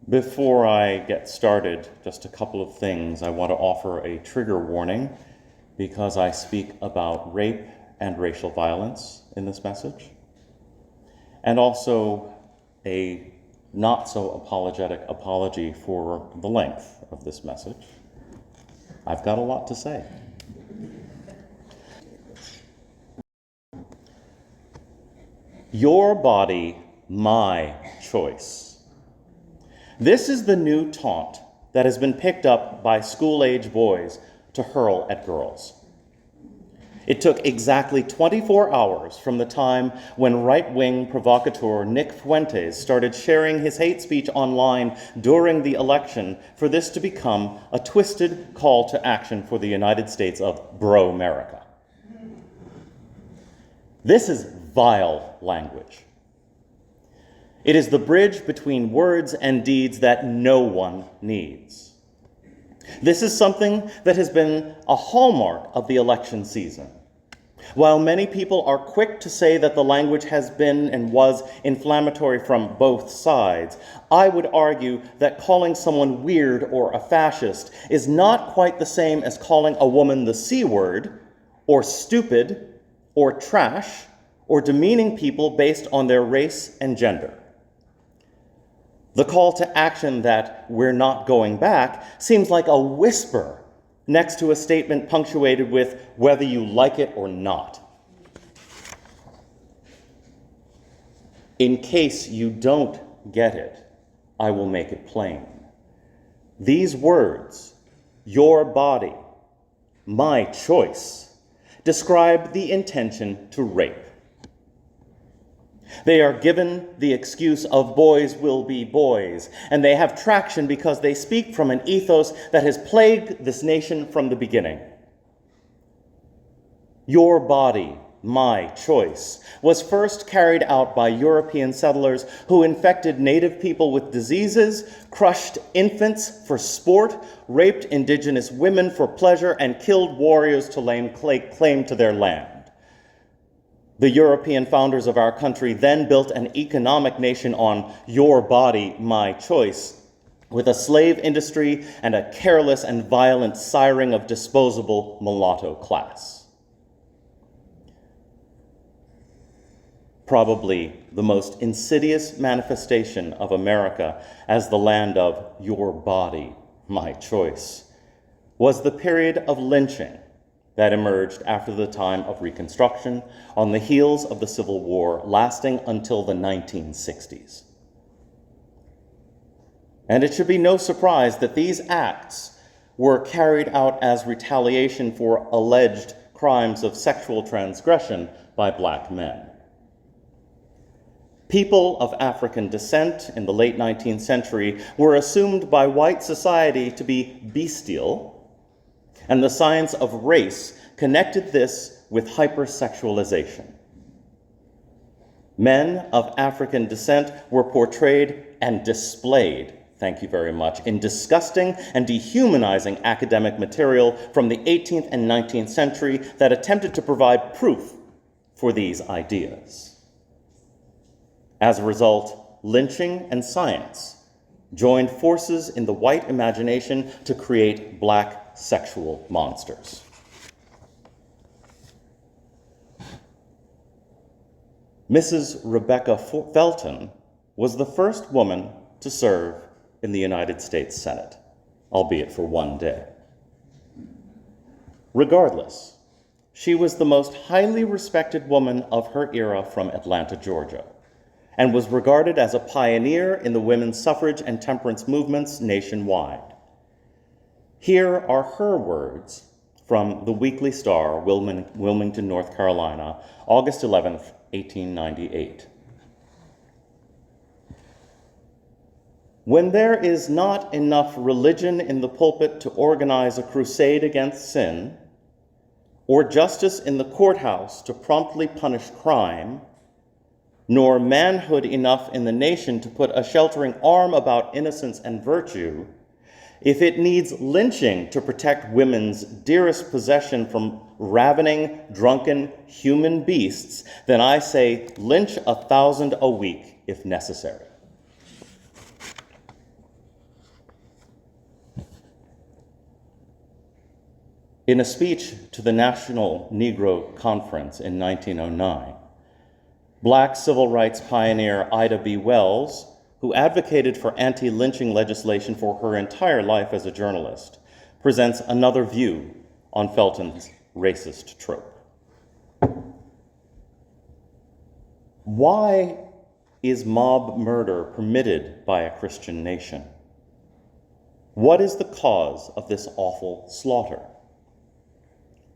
Before I get started, just a couple of things. I want to offer a trigger warning because I speak about rape and racial violence in this message, and also a not so apologetic apology for the length of this message. I've got a lot to say. Your body, my choice. This is the new taunt that has been picked up by school-age boys to hurl at girls. It took exactly 24 hours from the time when right-wing provocateur Nick Fuentes started sharing his hate speech online during the election for this to become a twisted call to action for the United States of Bro-America. This is vile language. It is the bridge between words and deeds that no one needs. This is something that has been a hallmark of the election season. While many people are quick to say that the language has been and was inflammatory from both sides, I would argue that calling someone weird or a fascist is not quite the same as calling a woman the C word, or stupid, or trash, or demeaning people based on their race and gender. The call to action that we're not going back seems like a whisper next to a statement punctuated with whether you like it or not. In case you don't get it, I will make it plain. These words, your body, my choice, describe the intention to rape. They are given the excuse of boys will be boys, and they have traction because they speak from an ethos that has plagued this nation from the beginning. Your body, my choice, was first carried out by European settlers who infected native people with diseases, crushed infants for sport, raped indigenous women for pleasure, and killed warriors to lay claim to their land. The European founders of our country then built an economic nation on your body, my choice, with a slave industry and a careless and violent siring of disposable mulatto class. Probably the most insidious manifestation of America as the land of your body, my choice, was the period of lynching that emerged after the time of Reconstruction on the heels of the Civil War, lasting until the 1960s. And it should be no surprise that these acts were carried out as retaliation for alleged crimes of sexual transgression by black men. People of African descent in the late 19th century were assumed by white society to be bestial, and the science of race connected this with hypersexualization. Men of African descent were portrayed and displayed, thank you very much, in disgusting and dehumanizing academic material from the 18th and 19th century that attempted to provide proof for these ideas. As a result, lynching and science joined forces in the white imagination to create black sexual monsters. Mrs. Rebecca Felton was the first woman to serve in the United States Senate, albeit for one day. Regardless, she was the most highly respected woman of her era from Atlanta, Georgia, and was regarded as a pioneer in the women's suffrage and temperance movements nationwide. Here are her words from the Weekly Star, Wilmington, North Carolina, August 11th, 1898. When there is not enough religion in the pulpit to organize a crusade against sin, or justice in the courthouse to promptly punish crime, nor manhood enough in the nation to put a sheltering arm about innocence and virtue, if it needs lynching to protect women's dearest possession from ravening, drunken human beasts, then I say lynch 1,000 a week if necessary. In a speech to the National Negro Conference in 1909, Black civil rights pioneer Ida B. Wells, who advocated for anti-lynching legislation for her entire life as a journalist, presents another view on Felton's racist trope. Why is mob murder permitted by a Christian nation? What is the cause of this awful slaughter?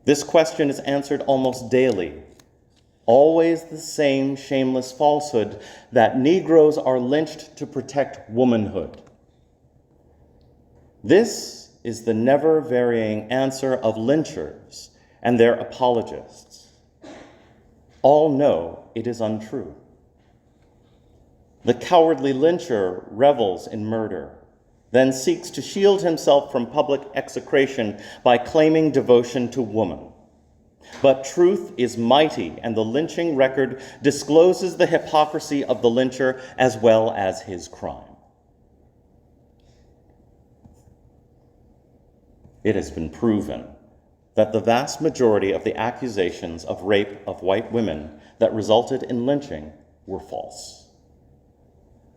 This question is answered almost daily. Always the same shameless falsehood that Negroes are lynched to protect womanhood. This is the never-varying answer of lynchers and their apologists. All know it is untrue. The cowardly lyncher revels in murder, then seeks to shield himself from public execration by claiming devotion to woman. But truth is mighty, and the lynching record discloses the hypocrisy of the lyncher as well as his crime. It has been proven that the vast majority of the accusations of rape of white women that resulted in lynching were false.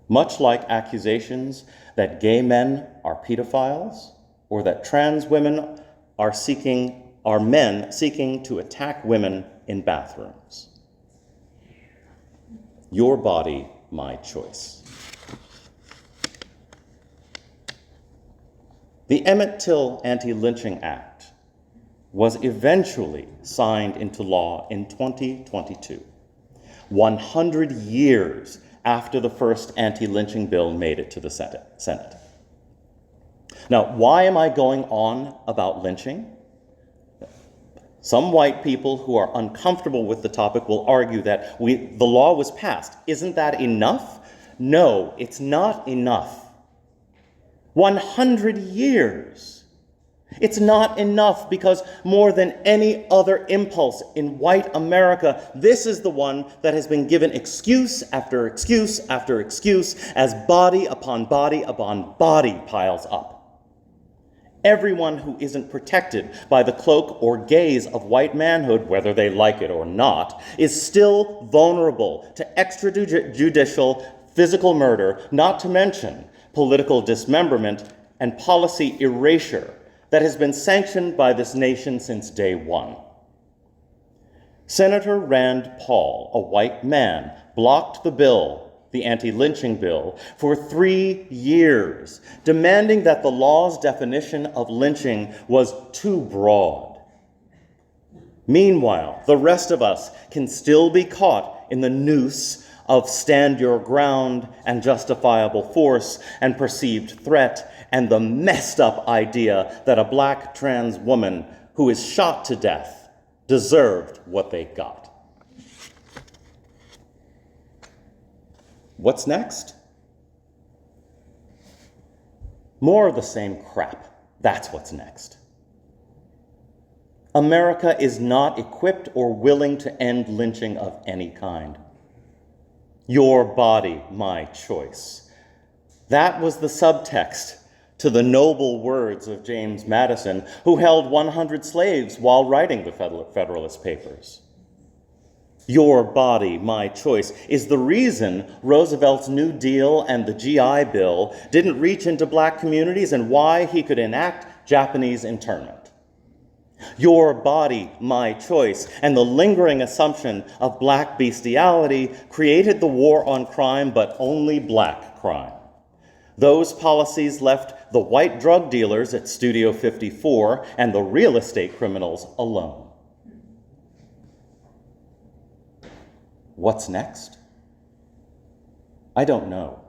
Much like accusations that gay men are pedophiles or that trans women are men seeking to attack women in bathrooms. Your body, my choice. The Emmett Till Anti-Lynching Act was eventually signed into law in 2022, 100 years after the first anti-lynching bill made it to the Senate. Now, why am I going on about lynching? Some white people who are uncomfortable with the topic will argue that the law was passed. Isn't that enough? No, it's not enough. 100 years. It's not enough because more than any other impulse in white America, this is the one that has been given excuse after excuse after excuse as body upon body upon body piles up. Everyone who isn't protected by the cloak or gaze of white manhood, whether they like it or not, is still vulnerable to extrajudicial physical murder, not to mention political dismemberment and policy erasure that has been sanctioned by this nation since day one. Senator Rand Paul, a white man, blocked the bill, the anti-lynching bill, for 3 years, demanding that the law's definition of lynching was too broad. Meanwhile, the rest of us can still be caught in the noose of stand your ground and justifiable force and perceived threat and the messed up idea that a black trans woman who is shot to death deserved what they got. What's next? More of the same crap. That's what's next. America is not equipped or willing to end lynching of any kind. Your body, my choice. That was the subtext to the noble words of James Madison, who held 100 slaves while writing the Federalist Papers. Your body, my choice is the reason Roosevelt's New Deal and the GI Bill didn't reach into black communities and why he could enact Japanese internment. Your body, my choice, and the lingering assumption of black bestiality created the war on crime, but only black crime. Those policies left the white drug dealers at Studio 54 and the real estate criminals alone. What's next? I don't know.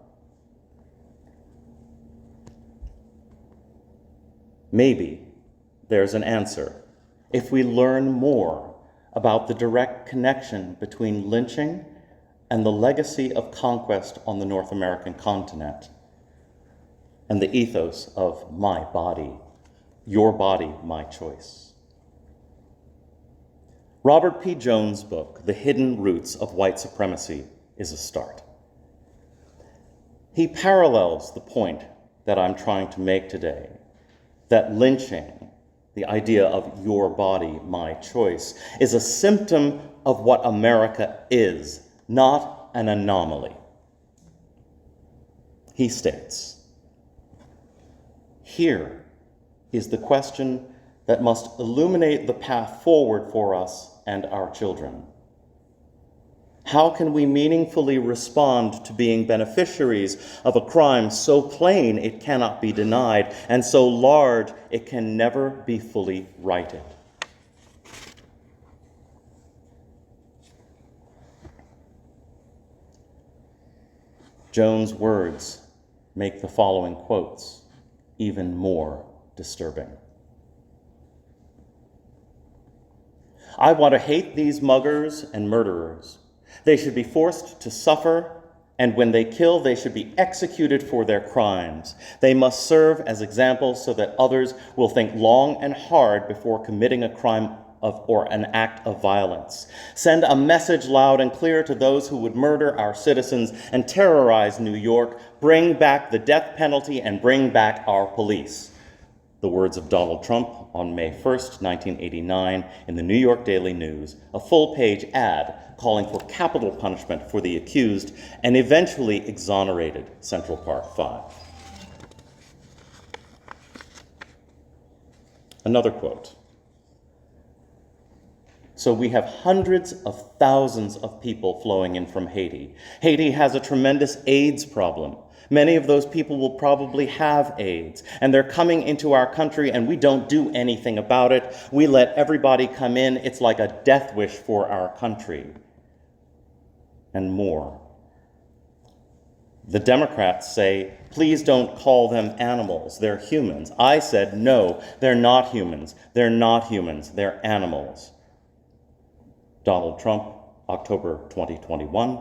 Maybe there's an answer if we learn more about the direct connection between lynching and the legacy of conquest on the North American continent and the ethos of my body, your body, my choice. Robert P. Jones' book, The Hidden Roots of White Supremacy, is a start. He parallels the point that I'm trying to make today, that lynching the idea of your body, my choice, is a symptom of what America is, not an anomaly. He states, "Here is the question that must illuminate the path forward for us and our children. How can we meaningfully respond to being beneficiaries of a crime so plain it cannot be denied and so large it can never be fully righted?" Jones' words make the following quotes even more disturbing. "I want to hate these muggers and murderers. They should be forced to suffer, and when they kill, they should be executed for their crimes. They must serve as examples so that others will think long and hard before committing a crime or an act of violence. Send a message loud and clear to those who would murder our citizens and terrorize New York. Bring back the death penalty and bring back our police." The words of Donald Trump on May 1st, 1989, in the New York Daily News, a full-page ad calling for capital punishment for the accused and eventually exonerated Central Park Five. Another quote. "So we have hundreds of thousands of people flowing in from Haiti. Haiti has a tremendous AIDS problem. Many of those people will probably have AIDS, and they're coming into our country and we don't do anything about it. We let everybody come in. It's like a death wish for our country." And more. The Democrats say, "Please don't call them animals. They're humans." I said, "No, they're not humans. They're not humans. They're animals." Donald Trump, October 2021,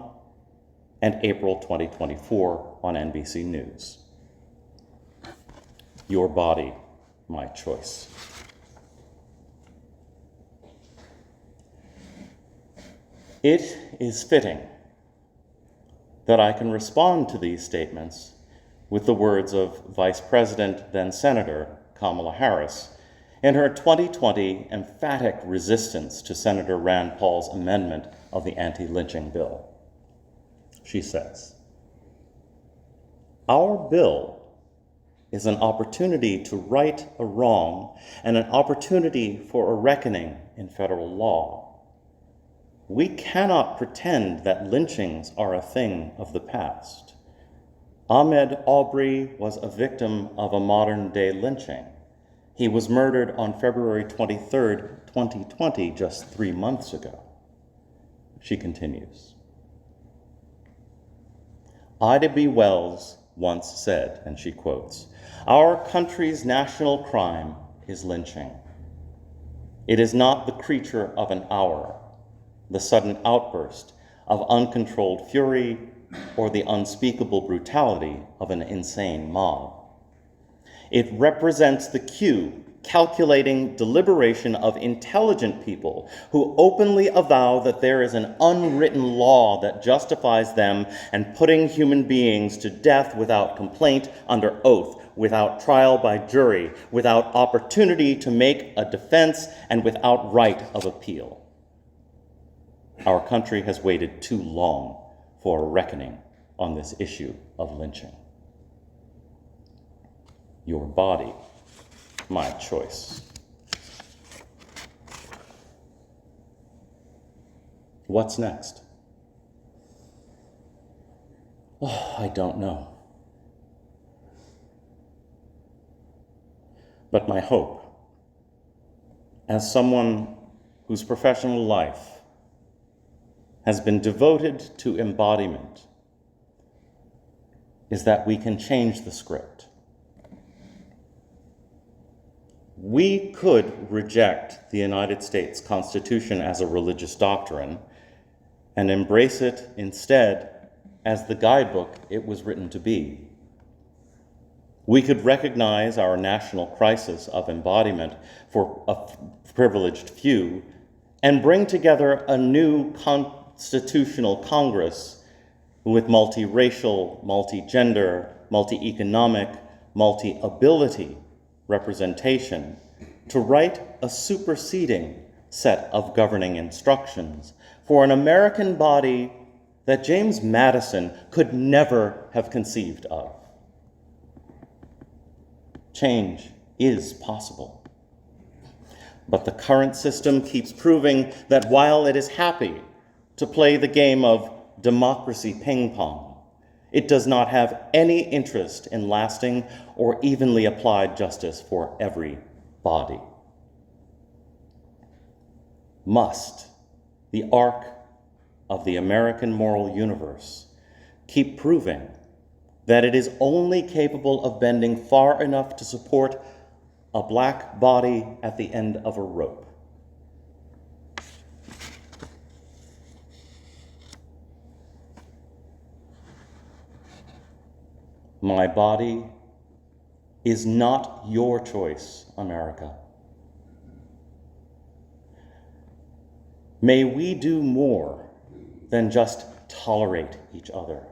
and April 2024 on NBC News. Your body, my choice. It is fitting that I can respond to these statements with the words of Vice President, then Senator, Kamala Harris, in her 2020 emphatic resistance to Senator Rand Paul's amendment of the anti-lynching bill. She says, "Our bill is an opportunity to right a wrong and an opportunity for a reckoning in federal law. We cannot pretend that lynchings are a thing of the past. Ahmaud Arbery was a victim of a modern-day lynching. He was murdered on February 23rd, 2020, just 3 months ago." She continues, "Ida B. Wells once said," and she quotes, "Our country's national crime is lynching. It is not the creature of an hour, the sudden outburst of uncontrolled fury, or the unspeakable brutality of an insane mob. It represents the calculating deliberation of intelligent people who openly avow that there is an unwritten law that justifies them and putting human beings to death without complaint under oath, without trial by jury, without opportunity to make a defense, and without right of appeal. Our country has waited too long for a reckoning on this issue of lynching. Your body, my choice." What's next? Oh, I don't know. But my hope, as someone whose professional life has been devoted to embodiment, is that we can change the script. We could reject the United States Constitution as a religious doctrine and embrace it instead as the guidebook it was written to be. We could recognize our national crisis of embodiment for a privileged few and bring together a new constitutional Congress with multiracial, multi-gender, multi-economic, multi-ability representation to write a superseding set of governing instructions for an American body that James Madison could never have conceived of. Change is possible. But the current system keeps proving that while it is happy to play the game of democracy ping pong, it does not have any interest in lasting or evenly applied justice for every body. Must the arc of the American moral universe keep proving that it is only capable of bending far enough to support a black body at the end of a rope? My body is not your choice, America. May we do more than just tolerate each other.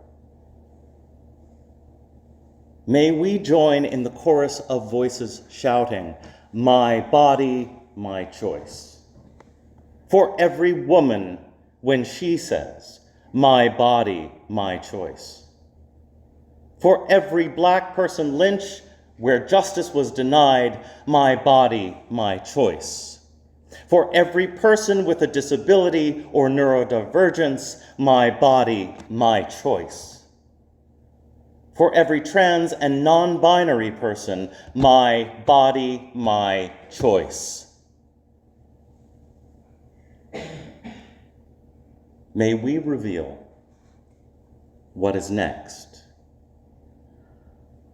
May we join in the chorus of voices shouting, "My body, my choice." For every woman when she says, "My body, my choice." For every black person lynched where justice was denied, "My body, my choice." For every person with a disability or neurodivergence, "My body, my choice." For every trans and non-binary person, "My body, my choice." May we reveal what is next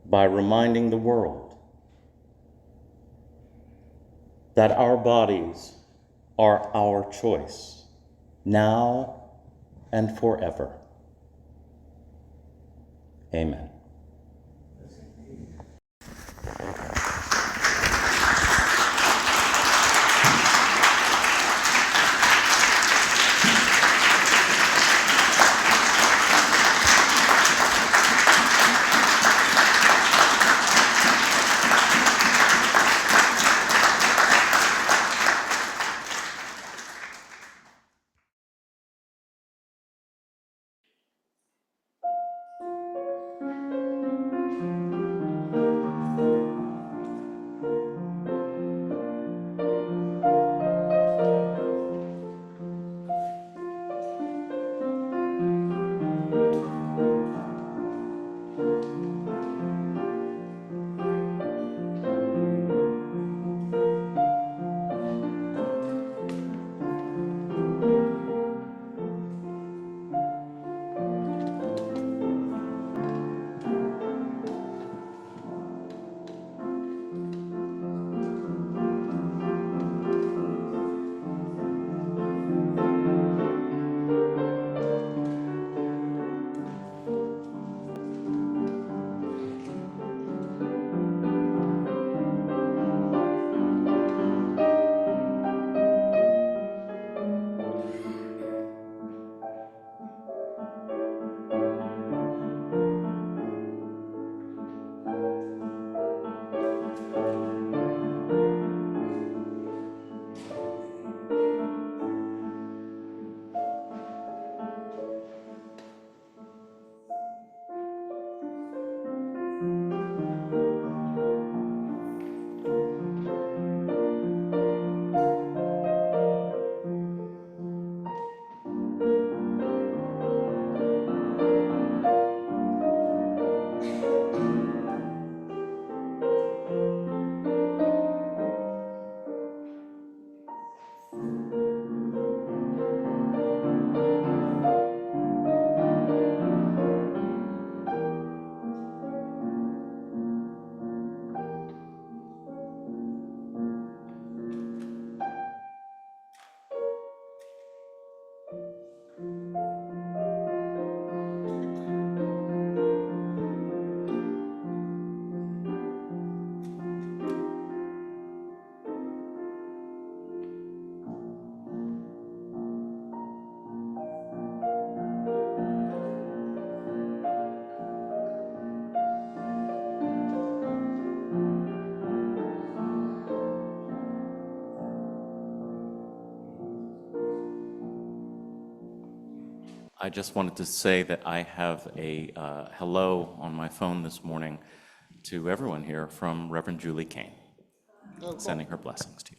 by reminding the world that our bodies are our choice, now and forever. Amen. I just wanted to say that I have a hello on my phone this morning to everyone here from Reverend Julie Kane, sending her blessings to you.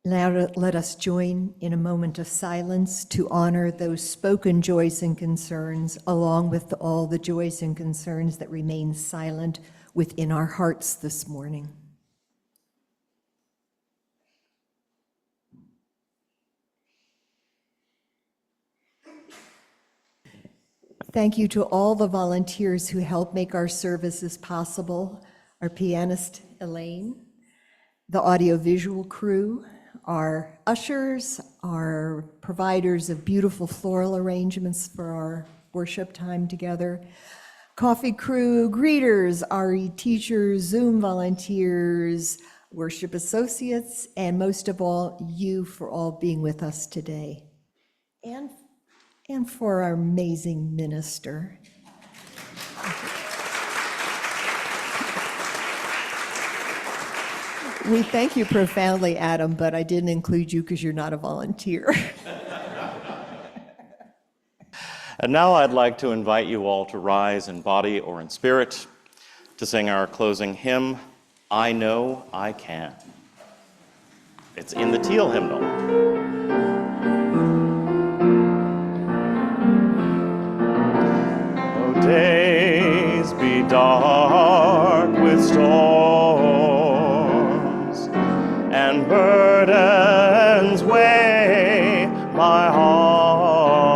Now let us join in a moment of silence to honor those spoken joys and concerns, along with all the joys and concerns that remain silent within our hearts this morning. Thank you to all the volunteers who help make our services possible, our pianist Elaine, the audiovisual crew, our ushers, our providers of beautiful floral arrangements for our worship time together, coffee crew, greeters, RE teachers, Zoom volunteers, worship associates, and most of all, you for all being with us today. And for our amazing minister. We thank you profoundly, Adam, but I didn't include you because you're not a volunteer. And now I'd like to invite you all to rise in body or in spirit to sing our closing hymn, I Know I Can. It's in the Teal hymnal. Though days be dark with storms and burdens weigh my heart,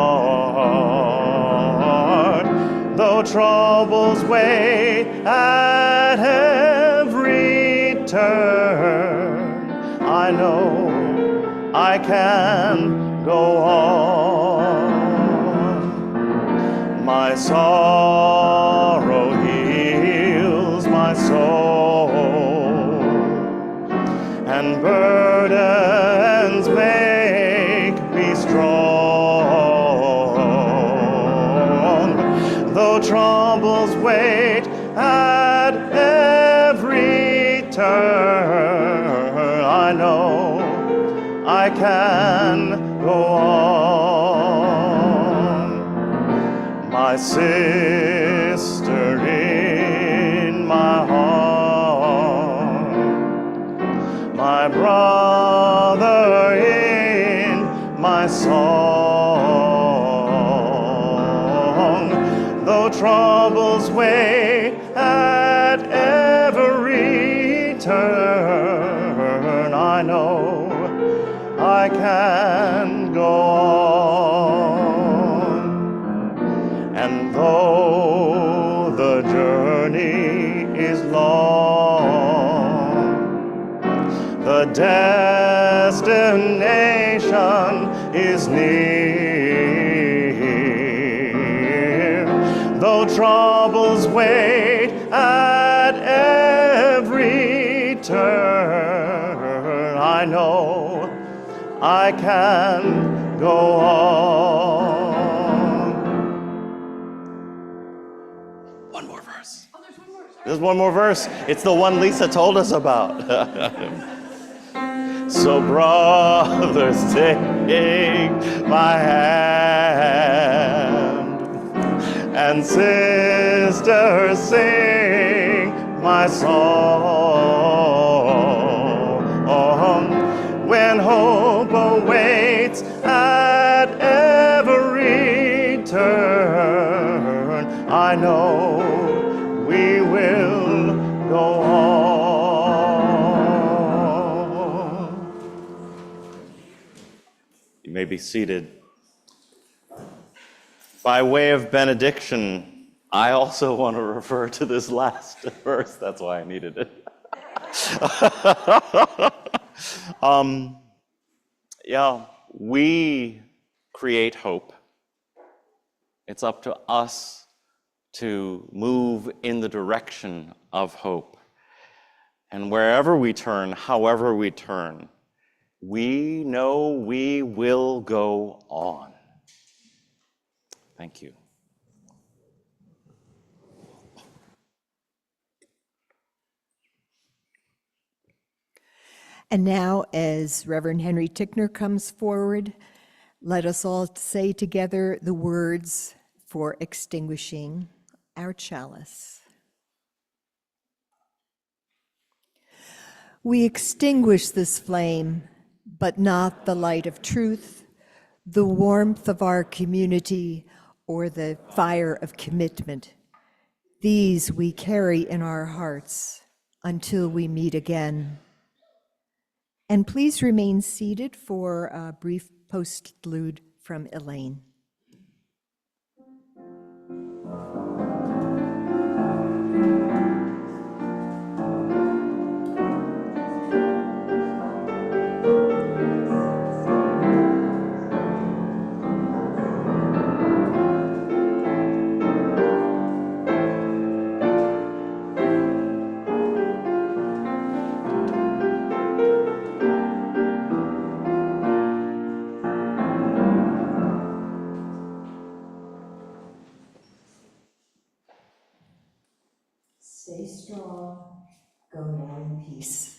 though troubles wait at every turn, I know I can go on. My sorrow heals my soul, and burdens make me strong. Though troubles wait at every turn, I know I can go on. My sister in my heart, my brother in my song, though troubles wait at every turn, I know I can go on. And though the journey is long, the destination is near. Though troubles wait at every turn, I know I can go on. One more verse. Oh, there's one more. There's one more verse. It's the one Lisa told us about. So brothers, take my hand, and sisters, sing my song. When hope awaits at every turn, I know we will go on. You may be seated. By way of benediction, I also want to refer to this last verse. That's why I needed it. We create hope. It's up to us to move in the direction of hope. And wherever we turn, however we turn, we know we will go on. Thank you. And now, as Reverend Henry Tickner comes forward, let us all say together the words for extinguishing our chalice. We extinguish this flame, but not the light of truth, the warmth of our community, or the fire of commitment. These we carry in our hearts until we meet again. And please remain seated for a brief postlude from Elaine. Stay strong, go now in peace.